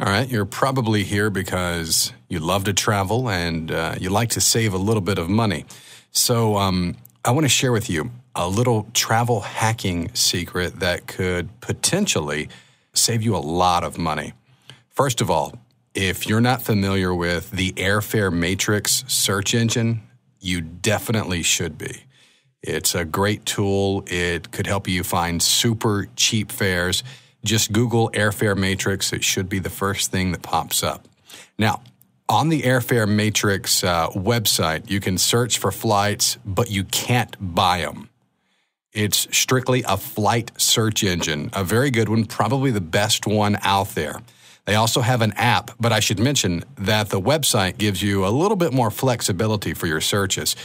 All right, you're probably here because you love to travel and you like to save a little bit of money. So I want to share with you a little travel hacking secret that could potentially save you a lot of money. First of all, if you're not familiar with the Airfare Matrix search engine, you definitely should be. It's a great tool. It could help you find super cheap fares. Just Google Airfare Matrix. It should be the first thing that pops up. Now, on the Airfare Matrix website, you can search for flights, but you can't buy them. It's strictly a flight search engine, a very good one, probably the best one out there. They also have an app, but I should mention that the website gives you a little bit more flexibility for your searches.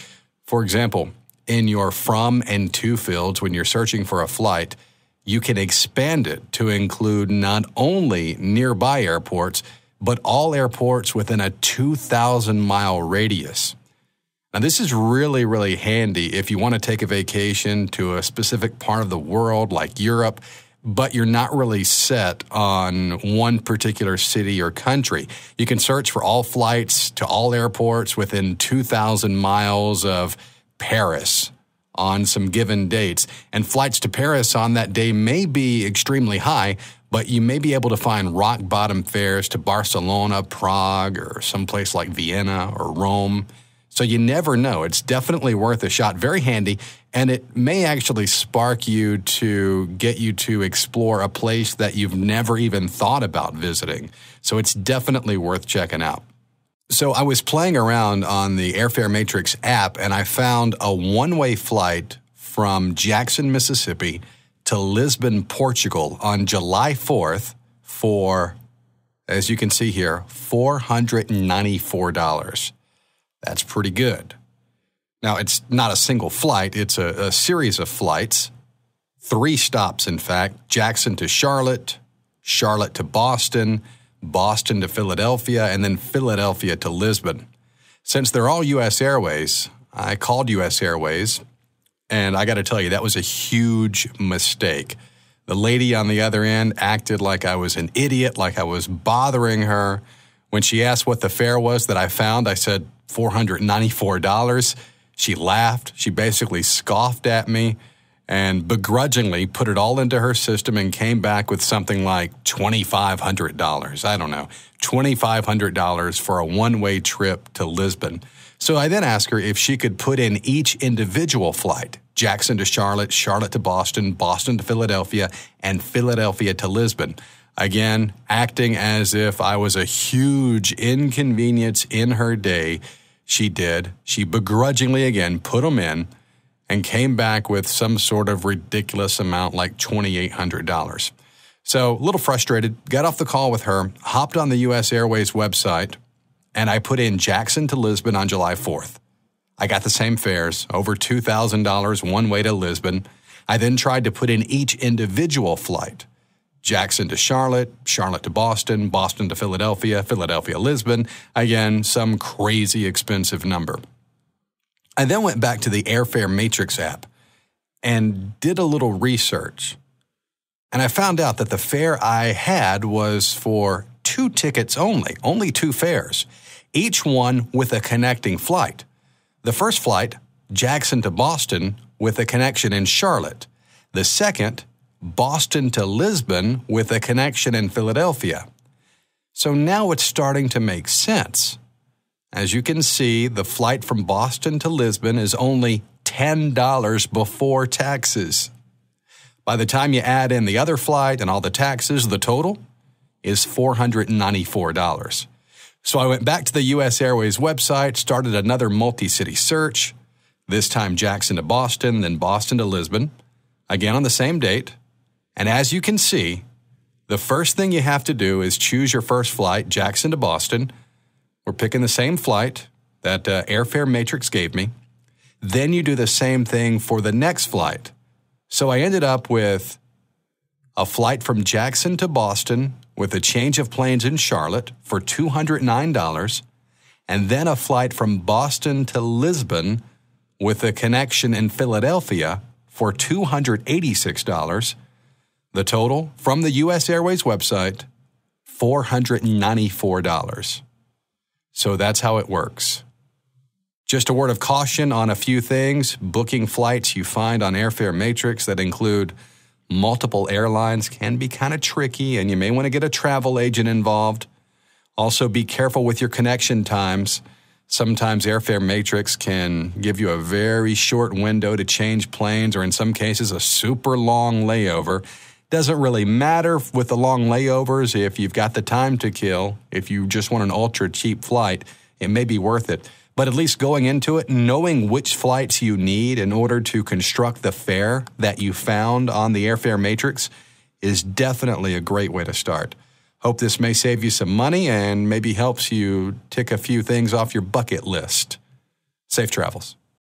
For example, in your from and to fields, when you're searching for a flight, you can expand it to include not only nearby airports, but all airports within a 2,000-mile radius. Now, this is really, really handy if you want to take a vacation to a specific part of the world like Europe, but you're not really set on one particular city or country. You can search for all flights to all airports within 2,000 miles of Paris on some given dates. And flights to Paris on that day may be extremely high, but you may be able to find rock-bottom fares to Barcelona, Prague, or someplace like Vienna or Rome. So you never know. It's definitely worth a shot. Very handy, and it may actually spark you to get you to explore a place that you've never even thought about visiting. So it's definitely worth checking out. So I was playing around on the Airfare Matrix app, and I found a one-way flight from Jackson, Mississippi to Lisbon, Portugal on July 4th for, as you can see here, $494. That's pretty good. Now, it's not a single flight. It's a series of flights, 3 stops, in fact, Jackson to Charlotte, Charlotte to Boston, Boston to Philadelphia, and then Philadelphia to Lisbon. Since they're all U.S. Airways, I called U.S. Airways, and I got to tell you, that was a huge mistake. The lady on the other end acted like I was an idiot, like I was bothering her. When she asked what the fare was that I found, I said $494. She laughed. She basically scoffed at me and begrudgingly put it all into her system and came back with something like $2,500. I don't know, $2,500 for a one-way trip to Lisbon. So I then asked her if she could put in each individual flight, Jackson to Charlotte, Charlotte to Boston, Boston to Philadelphia, and Philadelphia to Lisbon. Again, acting as if I was a huge inconvenience in her day. She did. She begrudgingly again put them in and came back with some sort of ridiculous amount like $2,800. So a little frustrated, got off the call with her, hopped on the U.S. Airways website, and I put in Jackson to Lisbon on July 4th. I got the same fares, over $2,000 one way to Lisbon. I then tried to put in each individual flight, Jackson to Charlotte, Charlotte to Boston, Boston to Philadelphia, Philadelphia, Lisbon. Again, some crazy expensive number. I then went back to the Airfare Matrix app and did a little research. And I found out that the fare I had was for 2 tickets only 2 fares, each one with a connecting flight. The first flight, Jackson to Boston, with a connection in Charlotte. The second, Boston to Lisbon, with a connection in Philadelphia. So now it's starting to make sense. As you can see, the flight from Boston to Lisbon is only $10 before taxes. By the time you add in the other flight and all the taxes, the total is $494. So I went back to the U.S. Airways website, started another multi-city search, this time Jackson to Boston, then Boston to Lisbon, again on the same date. And as you can see, the first thing you have to do is choose your first flight, Jackson to Boston. We're picking the same flight that Airfare Matrix gave me. Then you do the same thing for the next flight. So I ended up with a flight from Jackson to Boston with a change of planes in Charlotte for $209, and then a flight from Boston to Lisbon with a connection in Philadelphia for $286. The total from the U.S. Airways website, $494. So that's how it works. Just a word of caution on a few things. Booking flights you find on Airfare Matrix that include multiple airlines can be kind of tricky, and you may want to get a travel agent involved. Also, be careful with your connection times. Sometimes Airfare Matrix can give you a very short window to change planes, or in some cases, a super long layover. Doesn't really matter with the long layovers if you've got the time to kill. If you just want an ultra cheap flight, it may be worth it. But at least going into it, knowing which flights you need in order to construct the fare that you found on the Airfare Matrix is definitely a great way to start. Hope this may save you some money and maybe helps you tick a few things off your bucket list. Safe travels.